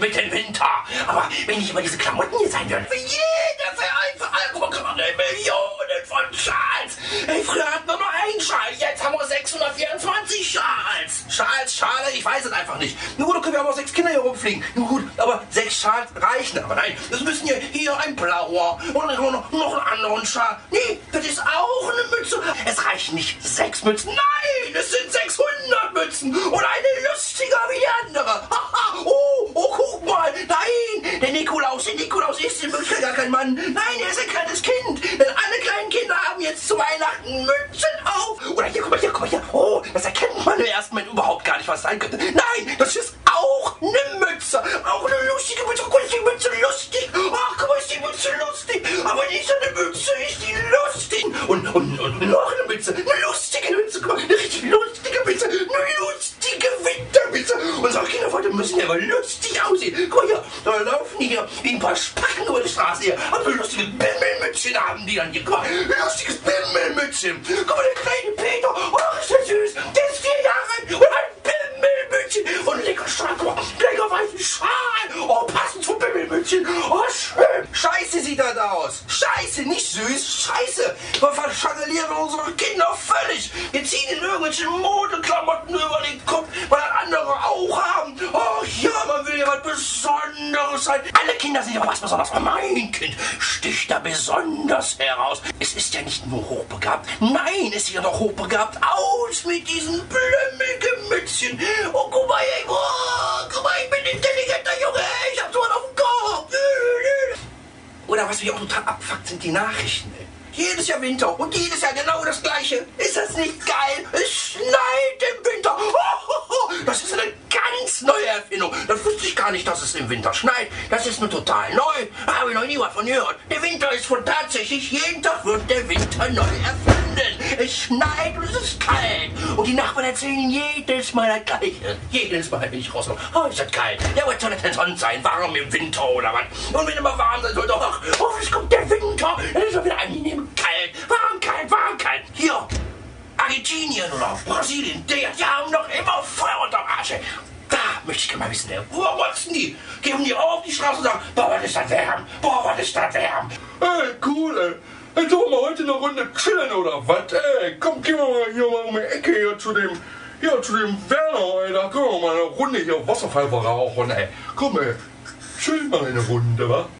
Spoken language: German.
mit dem Winter. Aber wenn ich immer diese Klamotten hier sein würde, für jeder Verein, guck mal, Millionen von Schals. Ey, früher hatten wir nur einen Schal, jetzt haben wir 624 Schals. Schale, ich weiß es einfach nicht. Nun gut, können wir aber auch 6 Kinder hier rumfliegen. Nun gut, aber 6 Schals reichen. Aber nein, das müssen hier ein blauer und noch einen anderen Schal. Nee, das ist auch eine Mütze. Es reichen nicht 6 Mützen, nein, es sind 600 Mützen. Und eine lustiger wie die andere. Oh, guck mal, nein, der Nikolaus ist in Wirklichkeit gar kein Mann. Nein, er ist ein kleines Kind. Denn alle kleinen Kinder haben jetzt zu Weihnachten Mützen auf. Oder hier, guck mal hier. Oh, das erkennt man im ersten Moment überhaupt gar nicht, was sein könnte. Nein, das ist auch eine Mütze. Auch eine lustige Mütze. Guck mal, ist die Mütze lustig. Ach, guck mal, ist die Mütze lustig. Aber nicht so eine Mütze, ist die lustig. Und noch eine Mütze. Eine lustige Mütze. Guck mal, eine richtig lustige Mütze. Eine lustige Wintermütze. Unsere Kinderfotos müssen ja mal lustig aussehen. Guck mal hier, da laufen die hier wie ein paar Spacken über die Straße hier. Aber so lustige Bimmelmützchen haben die dann hier. Guck mal, ein lustiges Bimmelmützchen. Guck mal, der kleine Peter. Oh, ist der süß. Der ist 4 Jahre alt. Und ein Bimmelmützchen. Und ein lecker Schal. Guck mal, lecker weißen Schal. Oh, passend zum Bimmelmützchen. Oh, schön. Scheiße sieht das aus. Scheiße, nicht süß. Scheiße. Wir verschangelieren unsere Kinder völlig. Wir ziehen in irgendwelche Modeklamotten über den Kopf, weil das andere auch haben. Oh ja, man will ja was Besonderes sein. Alle Kinder sind ja was Besonderes. Aber mein Kind sticht da besonders heraus. Es ist ja nicht nur hochbegabt. Nein, es sieht ja doch hochbegabt aus mit diesen blömmigen Mützchen. Oh, guck mal, ey. Oh, guck mal, ich bin ein intelligenter Junge. Ich hab so was auf dem Kopf. Oder was mich auch total abfuckt, sind die Nachrichten, ey. Jedes Jahr Winter und jedes Jahr genau das Gleiche. Ist das nicht geil? Es schneit im Winter. Das ist eine ganz neue Erfindung. Das wusste ich gar nicht, dass es im Winter schneit. Das ist mir total neu. Da habe ich noch nie was von gehört. Der Winter ist von tatsächlich, jeden Tag wird der Winter neu erfunden. Es schneit und es ist kalt. Und die Nachbarn erzählen jedes Mal das Gleiche. Jedes Mal, wenn ich rauskomme. Oh, ist das kalt. Ja, was soll das denn sonst sein? Warm im Winter oder was? Und wenn immer warm sein soll, doch, es kommt der Winter. Dann ist er wieder angenehm kalt. Warm, kalt. Hier, Argentinien oder Brasilien, die haben noch immer Feuer unterm Arsch. Da möchte ich gerne mal wissen, wo rotzen die? Gehen die auch auf die Straße und sagen, boah, was ist das warm? Ey, cool, ey. Hey, sollen wir heute eine Runde chillen oder was? Ey, komm, gehen wir mal hier mal um die Ecke hier zu dem Werner, ey. Da können wir mal eine Runde hier Wasserfall rauchen, ey. Komm, ey. Chill mal eine Runde, wa?